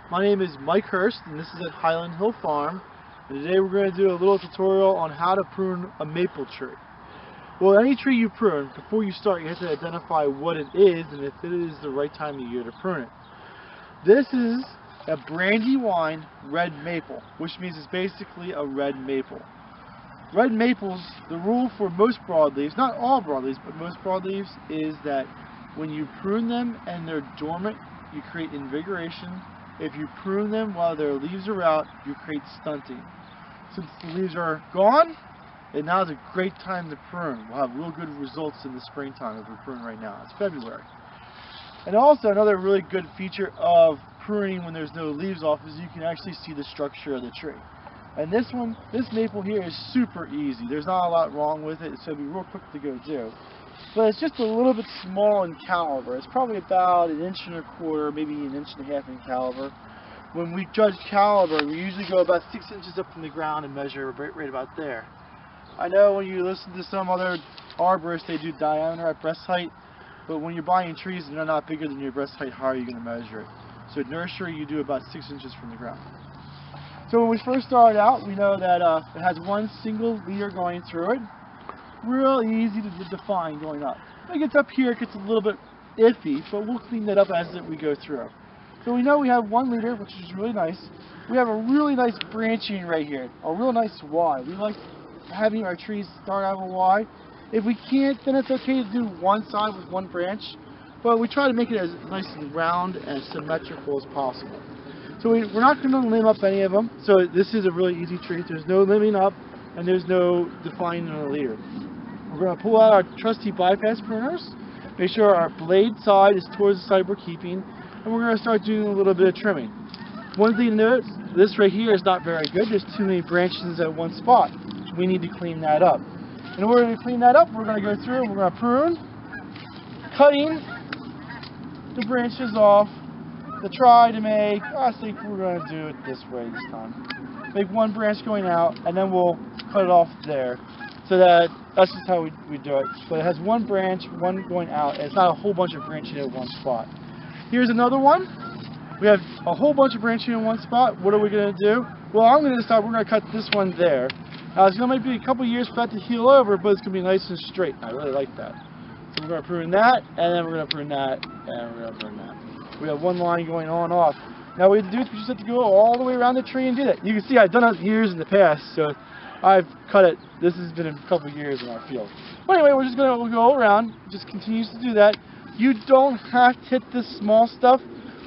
My name is Mike Hirst, and this is at Highland Hill Farm. And today we're going to do a little tutorial on how to prune a maple tree. Well, any tree you prune, before you start, you have to identify what it is and if it is the right time of year to prune it. This is a Brandywine red maple, which means it's basically a red maple. Red maples, the rule for most broadleaves, not all broadleaves, but most broadleaves, is that when you prune them and they're dormant, you create invigoration. If you prune them while their leaves are out, you create stunting. Since the leaves are gone, and now is a great time to prune. We'll have real good results in the springtime if we prune right now. It's February. And also another really good feature of pruning when there's no leaves off is you can actually see the structure of the tree. And this maple here is super easy. There's not a lot wrong with it, so it'll be real quick to go do. But it's just a little bit small in caliber. It's probably about 1.25 inches, maybe 1.5 inches in caliber. When we judge caliber, we usually go about 6 inches up from the ground and measure right about there. I know when you listen to some other arborists, they do diameter at breast height, but when you're buying trees and they're not bigger than your breast height, how are you going to measure it? So at nursery, you do about 6 inches from the ground. So when we first started out, we know that it has one single leader going through it. Real easy to define going up. When it gets up here, it gets a little bit iffy, but we'll clean that up as we go through. So we know we have one leader, which is really nice. We have a really nice branching right here, a real nice Y. We like having our trees start out with a Y. If we can't, then it's okay to do one side with one branch, but we try to make it as nice and round and symmetrical as possible. So we're not going to limb up any of them. So this is a really easy tree. There's no limbing up and there's no defining on the leader. We're going to pull out our trusty bypass pruners, make sure our blade side is towards the side we're keeping, and we're going to start doing a little bit of trimming. One thing to note, this right here is not very good. There's too many branches at one spot. We need to clean that up. In order to clean that up, we're going to go through and we're going to prune, cutting the branches off to try to make, I think we're going to do it this way this time. Make one branch going out and then we'll cut it off there. So that's just how we do it. But it has one branch, one going out, and it's not a whole bunch of branching at one spot. Here's another one. We have a whole bunch of branching in one spot. What are we going to do? Well, I'm going to decide we're going to cut this one there. Now, it's going to be a couple years for that to heal over, but it's going to be nice and straight. I really like that. So we're going to prune that, and then we're going to prune that, and we're going to prune that. We have one line going on and off. Now, what we have to do is we just have to go all the way around the tree and do that. You can see I've done it years in the past, so I've cut it. This has been a couple years in our field. But anyway, we'll go around. It just continues to do that. You don't have to hit this small stuff,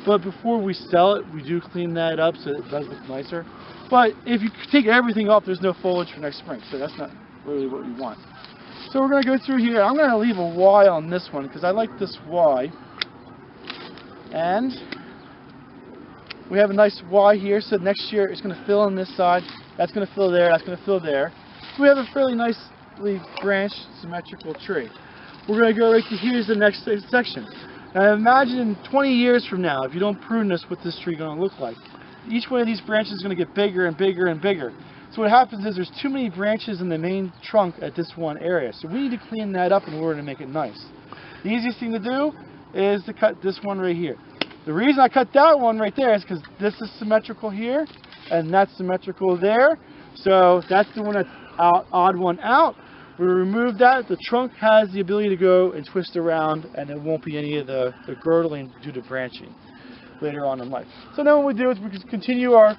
but before we sell it, we do clean that up so it does look nicer. But if you take everything off, there's no foliage for next spring, so that's not really what we want. So we're going to go through here. I'm going to leave a Y on this one because I like this Y. And we have a nice Y here, so next year it's going to fill on this side, that's going to fill there, that's going to fill there. So we have a fairly nicely branched, symmetrical tree. We're going to go right to here's the next section. Now imagine in 20 years from now, if you don't prune this, what this tree is going to look like. Each one of these branches is going to get bigger and bigger and bigger. So what happens is there's too many branches in the main trunk at this one area. So we need to clean that up in order to make it nice. The easiest thing to do is to cut this one right here. The reason I cut that one right there is because this is symmetrical here and that's symmetrical there. So that's the one that's odd one out. We remove that. The trunk has the ability to go and twist around and there won't be any of the girdling due to branching later on in life. So now what we do is we just continue our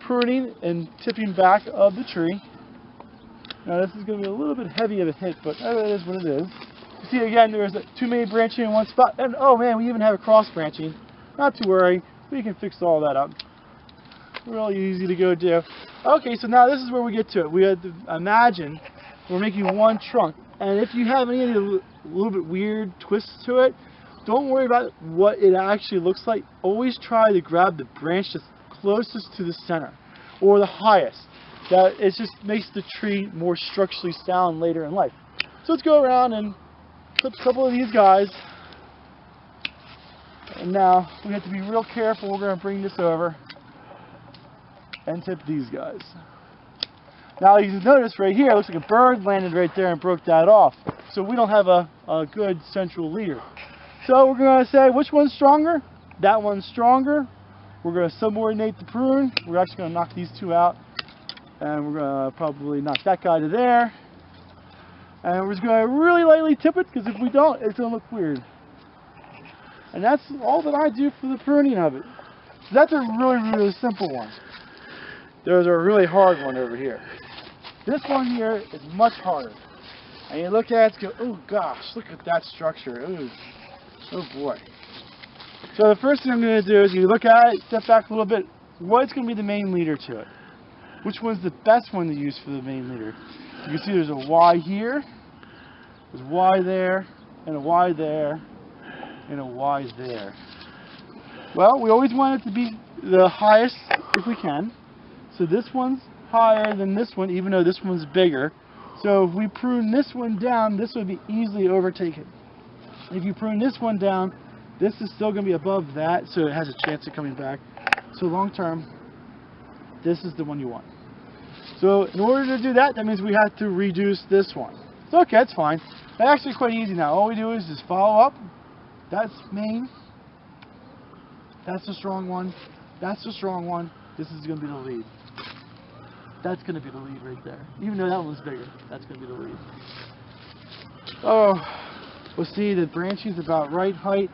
pruning and tipping back of the tree. Now this is going to be a little bit heavy of a hit, but it is what it is. You see again, there's too many branching in one spot, and oh man, we even have a cross branching. Not to worry, we can fix all that up. Really easy to go do. Okay, so now this is where we get to it. We have to imagine we're making one trunk, and if you have any of the little bit weird twists to it, don't worry about what it actually looks like. Always try to grab the branch that's closest to the center, or the highest. That it just makes the tree more structurally sound later in life. So let's go around and clip a couple of these guys. And now we have to be real careful. We're going to bring this over and tip these guys. Now you can notice right here, it looks like a bird landed right there and broke that off. So we don't have a good central leader. So we're going to say which one's stronger? That one's stronger, We're going to subordinate the prune. We're actually going to knock these two out, and we're going to probably knock that guy to there. And we're just going to really lightly tip it, because if we don't, it's going to look weird. And that's all that I do for the pruning of it. So that's a really simple one. There's a really hard one over here. This one here is much harder. And you look at it and go, oh gosh, look at that structure. Ooh. Oh boy. So the first thing I'm going to do is you look at it, step back a little bit. What's going to be the main leader to it? Which one's the best one to use for the main leader? You can see there's a Y here, there's a Y there, and a Y there, and a Y there. Well, we always want it to be the highest if we can. So this one's higher than this one, even though this one's bigger. So if we prune this one down, this would be easily overtaken. If you prune this one down, this is still going to be above that, so it has a chance of coming back. So long term, this is the one you want. So in order to do that, that means we have to reduce this one. It's okay, that's fine. That's actually quite easy now. All we do is just follow up. That's main. That's the strong one. That's the strong one. This is going to be the lead. That's going to be the lead right there. Even though that one's bigger, that's going to be the lead. Oh, we'll see the branching's about right height.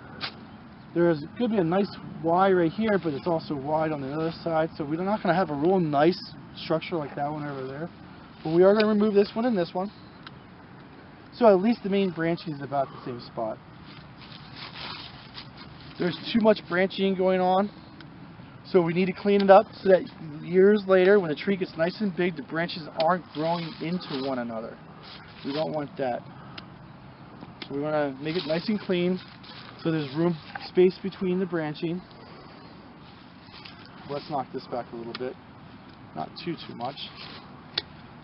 There's going to be a nice Y right here, but it's also wide on the other side. So we're not going to have a real nice structure like that one over there. But we are going to remove this one and this one. So at least the main branching is about the same spot. There's too much branching going on. So we need to clean it up so that years later, when the tree gets nice and big, the branches aren't growing into one another. We don't want that. So we want to make it nice and clean so there's space between the branching. Let's knock this back a little bit. Not too much.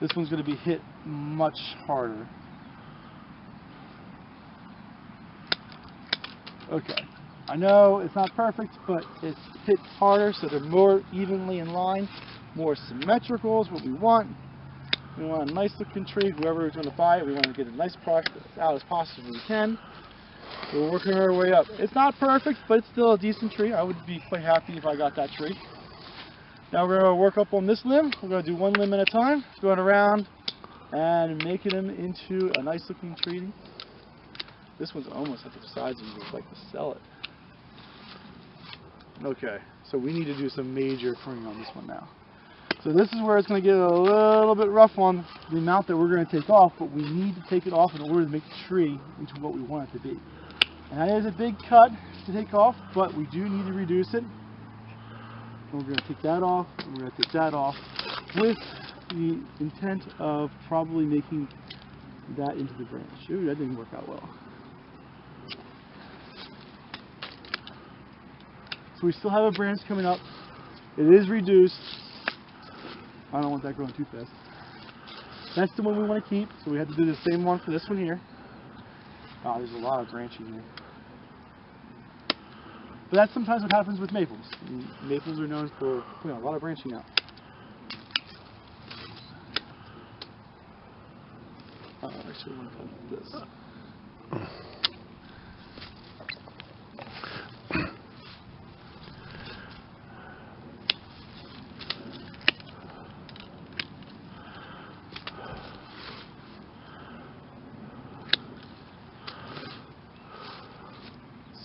This one's going to be hit much harder. Okay. I know it's not perfect, but it's hit harder, so they're more evenly in line, more symmetrical is what we want. We want a nice looking tree. Whoever is going to buy it, we want to get a nice product as out as possible we can. So we're working our way up. It's not perfect, but it's still a decent tree. I would be quite happy if I got that tree. Now we're going to work up on this limb. We're going to do one limb at a time, going around and making them into a nice looking tree. This one's almost at the size of you would like to sell it. Okay, so we need to do some major pruning on this one now. So this is where it's going to get a little bit rough on the amount that we're going to take off, but we need to take it off in order to make the tree into what we want it to be. And that is a big cut to take off, but we do need to reduce it. And we're going to take that off, and we're going to take that off, with the intent of probably making that into the branch. Ooh, that didn't work out well. So we still have a branch coming up. It is reduced. I don't want that growing too fast. That's the one we want to keep, so we have to do the same one for this one here. Oh, there's a lot of branching here. But that's sometimes what happens with maples. And maples are known for putting a lot of branching out. Actually, I want to cut this.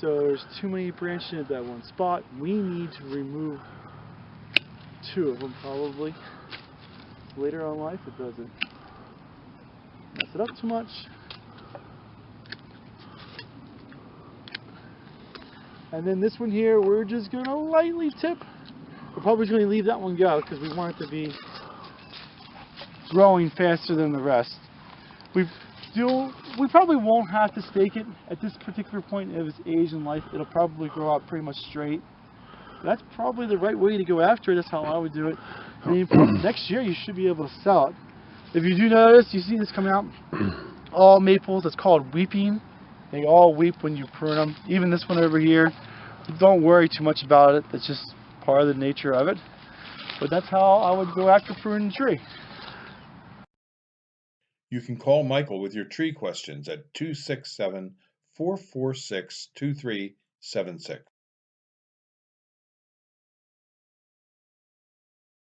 So there's too many branches at that one spot. We need to remove 2 of them probably. Later on in life it doesn't mess it up too much. And then this one here, we're just going to lightly tip. We're probably going to leave that one go because we want it to be growing faster than the rest. We probably won't have to stake it at this particular point of its age in life. It'll probably grow out pretty much straight. That's probably the right way to go after it. That's how I would do it. I mean, next year you should be able to sell it. If you do notice, you see this coming out. All maples, it's called weeping. They all weep when you prune them. Even this one over here. Don't worry too much about it. That's just part of the nature of it. But that's how I would go after pruning a tree. You can call Michael with your tree questions at 267-446-2376.